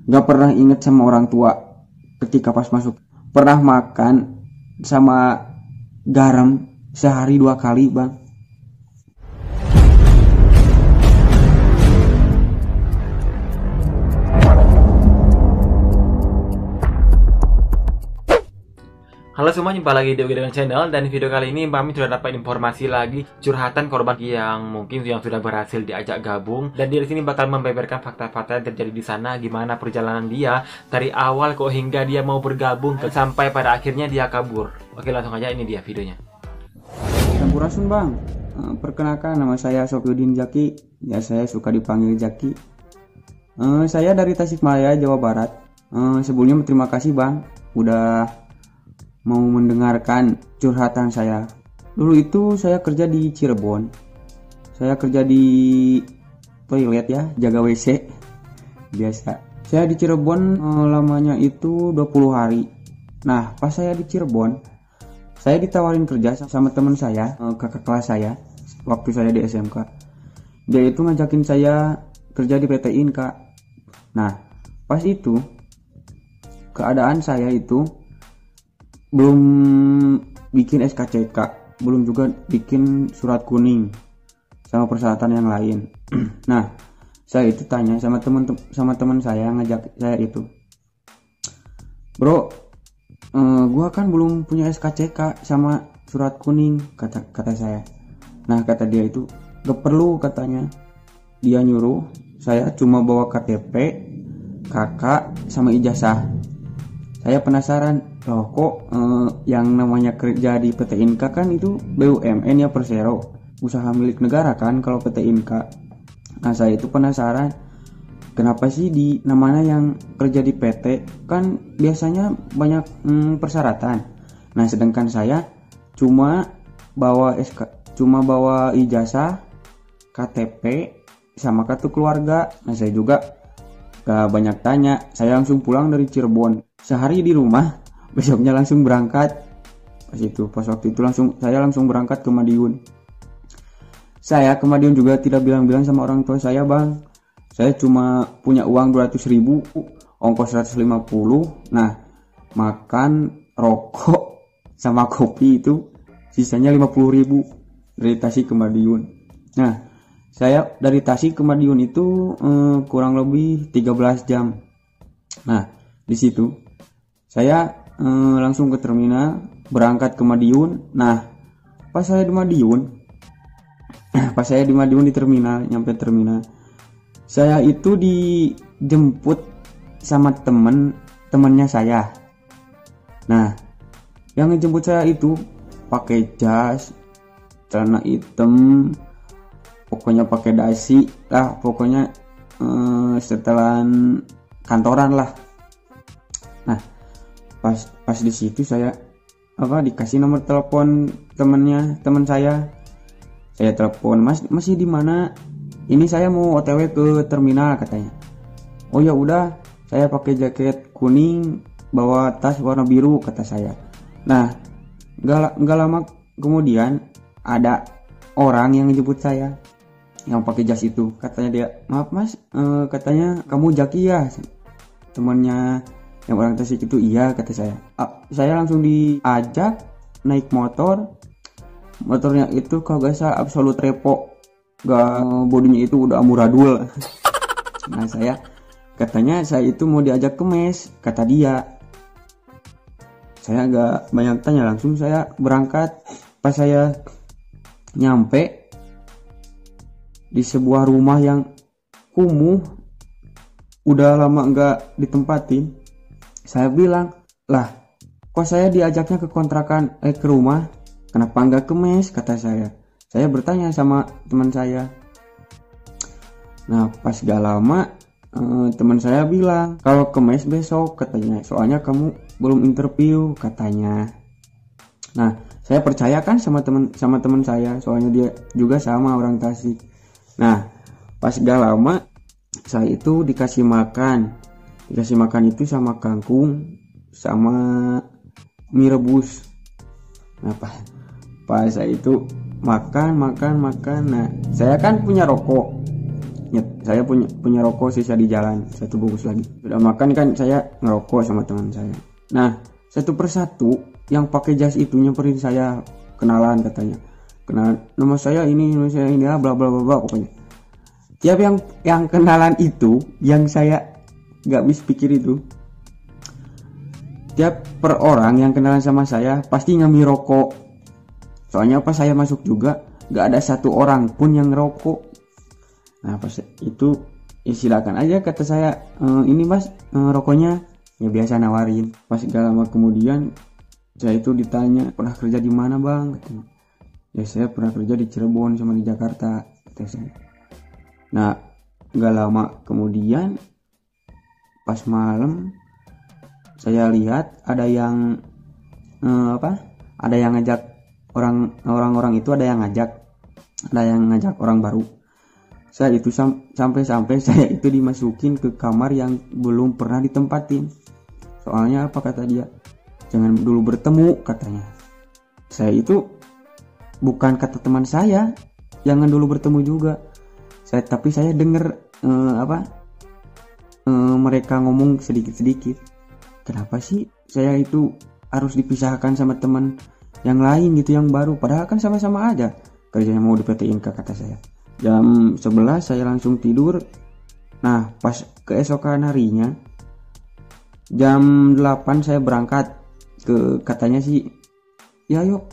Nggak pernah inget sama orang tua ketika pas masuk. Pernah makan sama garam sehari 2 kali, Bang. Halo semua, jumpa lagi di Oke Dengan Channel. Dan video kali ini kami sudah dapat informasi lagi curhatan korban yang mungkin yang sudah berhasil diajak gabung. Dan di sini bakal membeberkan fakta-fakta yang terjadi di sana, gimana perjalanan dia dari awal kok hingga dia mau bergabung sampai pada akhirnya dia kabur. Oke, langsung aja, ini dia videonya. Sampurasun, Bang. Perkenalkan, nama saya Sofiuddin Zaki. Ya, saya suka dipanggil Zaki. Saya dari Tasikmalaya, Jawa Barat. Sebelumnya terima kasih, Bang, udah mau mendengarkan curhatan saya. Dulu itu saya kerja di Cirebon. Saya kerja di toilet ya, jaga WC. Biasa. Saya di Cirebon lamanya itu 20 hari. Nah, pas saya di Cirebon, saya ditawarin kerja sama teman saya, kakak kelas saya, waktu saya di SMK. Dia itu ngajakin saya kerja di PT Inka. Nah, pas itu keadaan saya itu belum bikin SKCK, belum juga bikin surat kuning sama persyaratan yang lain. Nah, saya itu tanya sama teman saya ngajak saya itu, bro, gua kan belum punya SKCK sama surat kuning, kata saya. Nah, kata dia itu gak perlu, katanya. Dia nyuruh saya cuma bawa KTP, kakak, sama ijazah. Saya penasaran, loh kok yang namanya kerja di PT Inka kan itu BUMN ya, Persero, usaha milik negara kan kalau PT Inka. Nah, saya itu penasaran, kenapa sih di namanya yang kerja di PT, kan biasanya banyak persyaratan. Nah, sedangkan saya cuma bawa ijazah, KTP, sama kartu keluarga. Nah, saya juga gak banyak tanya, saya langsung pulang dari Cirebon. Sehari di rumah, besoknya langsung berangkat. Pas waktu itu saya langsung berangkat ke Madiun. Saya ke Madiun juga tidak bilang-bilang sama orang tua saya, Bang. Saya cuma punya uang 200.000, ongkos 150. Nah, makan, rokok, sama kopi itu sisanya 50.000 dari Tasik ke Madiun. Nah, saya dari Tasik ke Madiun itu kurang lebih 13 jam. Nah, di situ saya langsung ke terminal, berangkat ke Madiun. Nah, pas saya di Madiun di terminal, nyampe terminal, saya itu dijemput sama temennya saya. Nah, yang ngejemput saya itu pakai jas, celana hitam, pokoknya pakai dasi lah, pokoknya setelan kantoran lah. Nah, pas di situ saya dikasih nomor telepon teman saya. Saya telepon, "Mas, masih di mana? Ini saya mau OTW ke terminal," katanya. "Oh ya udah, saya pakai jaket kuning, bawa tas warna biru," kata saya. Nah, nggak lama kemudian ada orang yang ngejemput saya yang pakai jas itu. Katanya dia, "Maaf Mas, katanya kamu Jaki ya?" Temannya yang orang Tasik itu. "Iya," kata saya. Saya langsung diajak naik motornya itu kalau gak salah Absolut Repo, bodinya itu udah amburadul. Nah, katanya saya itu mau diajak ke mes, kata dia. Saya gak banyak tanya, langsung saya berangkat. Pas saya nyampe di sebuah rumah yang kumuh, udah lama gak ditempatin, saya bilang, "Lah, kok saya diajaknya ke kontrakan, ke rumah, kenapa nggak ke mes?" kata saya. Saya bertanya sama teman saya. Nah, pas gak lama teman saya bilang, "Kalau ke mes besok," katanya, "soalnya kamu belum interview," katanya. Nah, saya percaya kan sama teman saya, soalnya dia juga sama orang Tasik. Nah, pas gak lama saya itu dikasih makan itu sama kangkung sama mie rebus. Nah, pas saya itu makan. Nah, saya kan punya rokok, saya punya rokok sisa di jalan, 1 bungkus lagi. Sudah makan kan saya ngerokok sama teman saya. Nah, satu persatu yang pakai jas itu nyamperin saya, kenalan katanya. Kenalan, nama saya ini bla bla bla bla pokoknya. Tiap yang kenalan itu, yang saya nggak habis pikir itu, tiap per orang yang kenalan sama saya pasti ngambil rokok. Soalnya pas saya masuk juga nggak ada 1 orang pun yang ngerokok. Nah pas itu ya silakan aja kata saya, ini mas rokoknya, ya biasa nawarin. Pas gak lama kemudian saya itu ditanya, pernah kerja di mana bang? Katanya. Ya saya pernah kerja di Cirebon sama di Jakarta, kata saya. Nah gak lama kemudian pas malam saya lihat ada yang ada yang ngajak orang-orang itu, ada yang ngajak orang baru. Saya itu sampai saya itu dimasukin ke kamar yang belum pernah ditempatin. Soalnya apa kata dia? Jangan dulu bertemu katanya. Saya itu bukan kata teman saya, jangan dulu bertemu juga. Tapi saya dengar mereka ngomong sedikit-sedikit. Kenapa sih saya itu harus dipisahkan sama teman yang lain gitu, yang baru? Padahal kan sama-sama aja kerjanya mau di PT Inka, kata saya. Jam 11 saya langsung tidur. Nah pas keesokan harinya jam 8 saya berangkat katanya sih, ya yuk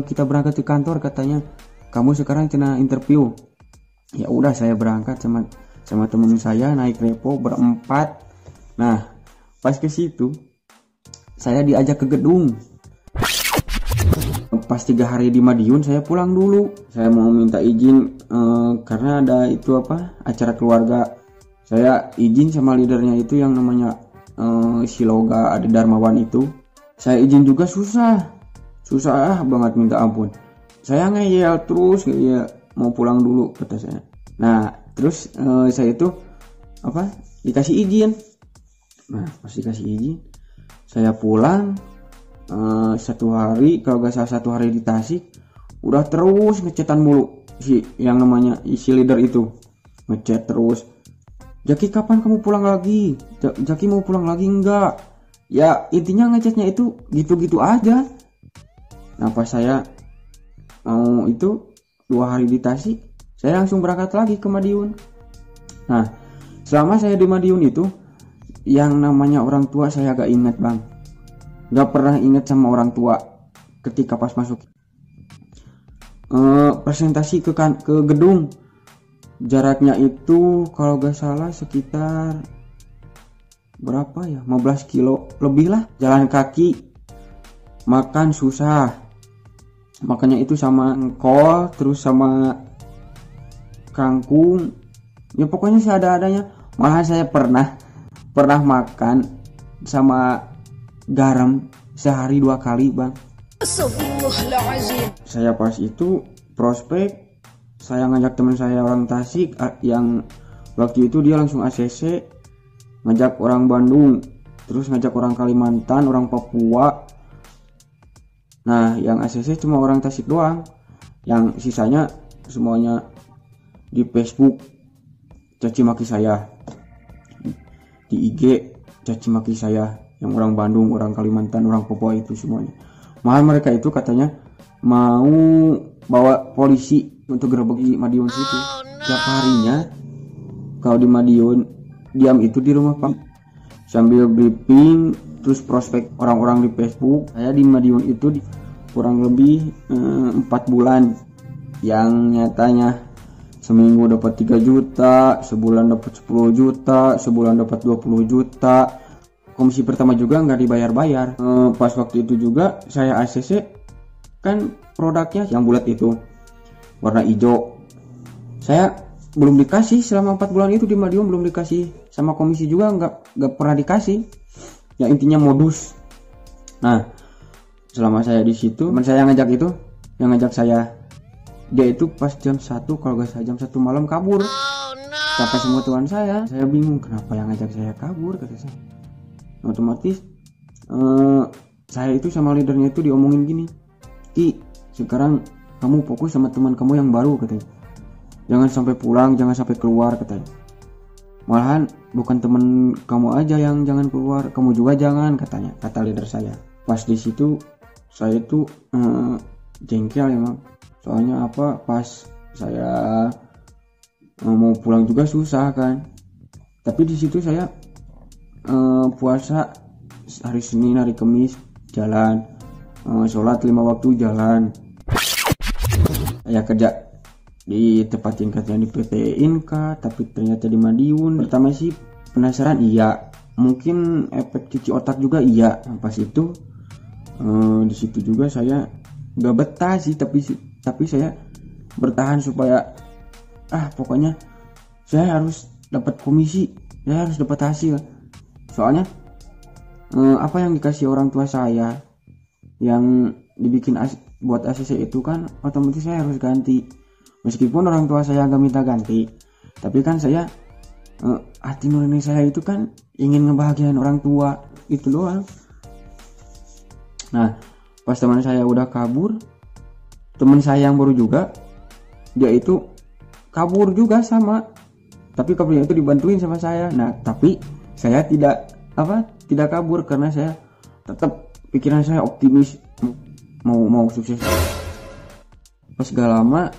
kita berangkat ke kantor katanya, kamu sekarang kena interview. Ya udah saya berangkat sama temen saya, naik repo berempat. Nah pas ke situ saya diajak ke gedung. Pas 3 hari di Madiun saya pulang dulu. Saya mau minta izin karena ada itu acara keluarga. Saya izin sama leadernya itu yang namanya Siloga Ade Darmawan itu. Saya izin juga susah banget, minta ampun. Saya ngeyel terus, mau pulang dulu kata saya. Nah terus saya itu dikasih izin. Nah pas dikasih izin saya pulang. 1 hari, kalau gak salah 1 hari di Tasik, udah terus ngecetan mulu yang namanya isi leader itu, ngechat terus, Jaki kapan kamu pulang lagi? Jaki mau pulang lagi enggak? Ya intinya ngechatnya itu gitu-gitu aja. Nah pas saya mau itu 2 hari di Tasik, saya langsung berangkat lagi ke Madiun. Nah selama saya di Madiun itu, yang namanya orang tua saya gak ingat bang. Gak pernah ingat sama orang tua ketika pas masuk presentasi ke gedung. Jaraknya itu kalau gak salah sekitar berapa ya, 15 kilo lebih lah. Jalan kaki, makan susah. Makannya itu sama kol, terus sama kangkung, ya pokoknya seadanya. Malah saya pernah makan sama garam sehari 2 kali bang. Saya pas itu prospek, saya ngajak teman saya orang Tasik, yang waktu itu dia langsung ACC, ngajak orang Bandung, terus ngajak orang Kalimantan, orang Papua. Nah yang ACC cuma orang Tasik doang, yang sisanya semuanya di Facebook caci maki saya, di IG caci maki saya. Yang orang Bandung, orang Kalimantan, orang Papua itu semuanya. Malah mereka itu katanya mau bawa polisi untuk gerebek di Madiun situ. Tiap harinya kalau di Madiun diam itu di rumah Pak, sambil briefing terus prospek orang-orang di Facebook. Saya di Madiun itu kurang lebih 4 bulan, yang nyatanya seminggu dapat 3 juta, sebulan dapat 10 juta, sebulan dapat 20 juta. Komisi pertama juga nggak dibayar-bayar. Pas waktu itu juga saya ACC, kan produknya yang bulat itu warna hijau, saya belum dikasih selama 4 bulan itu di Madiun, belum dikasih sama komisi juga, nggak pernah dikasih. Ya intinya modus. Nah selama saya di situ, teman saya yang ngajak saya, dia itu pas jam 1, kalau nggak salah jam 1 malam kabur. Sampai semua teman saya bingung kenapa yang ngajak saya kabur, kata saya. Otomatis saya itu sama leadernya itu diomongin gini, Ki sekarang kamu fokus sama teman kamu yang baru, katanya. jangan sampai pulang, jangan sampai keluar katanya. Malahan bukan temen kamu aja yang jangan keluar, kamu juga jangan katanya, kata leader saya. Pas di situ saya tuh jengkel emang. Soalnya apa, pas saya mau pulang juga susah kan. Tapi di situ saya puasa hari Senin, hari Kamis jalan, sholat 5 waktu jalan. Saya kerja di tempat tingkatnya di PT Inka, tapi ternyata di Madiun. Pertama sih penasaran, iya, mungkin efek cuci otak juga, iya. Pas itu di situ juga saya gak betah sih, tapi saya bertahan supaya pokoknya saya harus dapat komisi, saya harus dapat hasil. Soalnya apa yang dikasih orang tua saya yang dibikin buat ACC itu kan otomatis saya harus ganti. Meskipun orang tua saya gak minta ganti, tapi kan saya hati nurani saya itu kan ingin ngebahagiain orang tua, itu doang. Nah, pas teman saya udah kabur, teman saya yang baru juga, dia itu kabur juga sama, tapi kaburnya itu dibantuin sama saya. Nah, tapi saya tidak kabur karena saya tetap pikiran saya optimis, mau sukses. Pas gak lama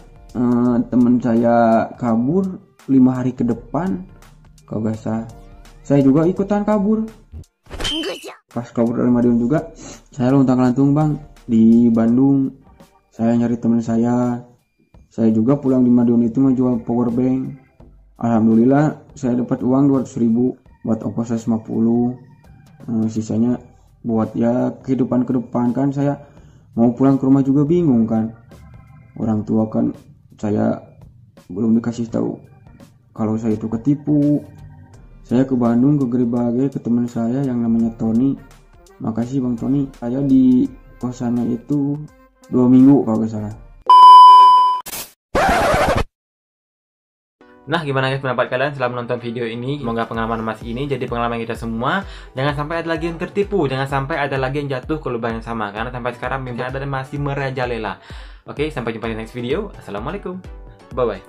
teman saya kabur 5 hari ke depan, kalau gak salah saya juga ikutan kabur. Pas kabur dari Madiun juga saya lontang-lantung bang di Bandung. Saya nyari teman saya juga pulang di Madiun itu menjual power bank. Alhamdulillah saya dapat uang 200.000 buat ongkos 50, sisanya buat ya kehidupan ke depan. Kan saya mau pulang ke rumah juga bingung kan, orang tua kan saya belum dikasih tahu kalau saya itu ketipu. Saya ke Bandung, ke Geribage, ke teman saya yang namanya Tony. Makasih Bang Tony. Saya di kosannya itu 2 minggu kalau gak salah. Nah, gimana guys pendapat kalian setelah menonton video ini? Semoga pengalaman Mas ini jadi pengalaman kita semua. Jangan sampai ada lagi yang tertipu, jangan sampai ada lagi yang jatuh ke lubang yang sama. Karena sampai sekarang mimpi ada dan masih merajalela. Oke, sampai jumpa di next video. Assalamualaikum. Bye-bye.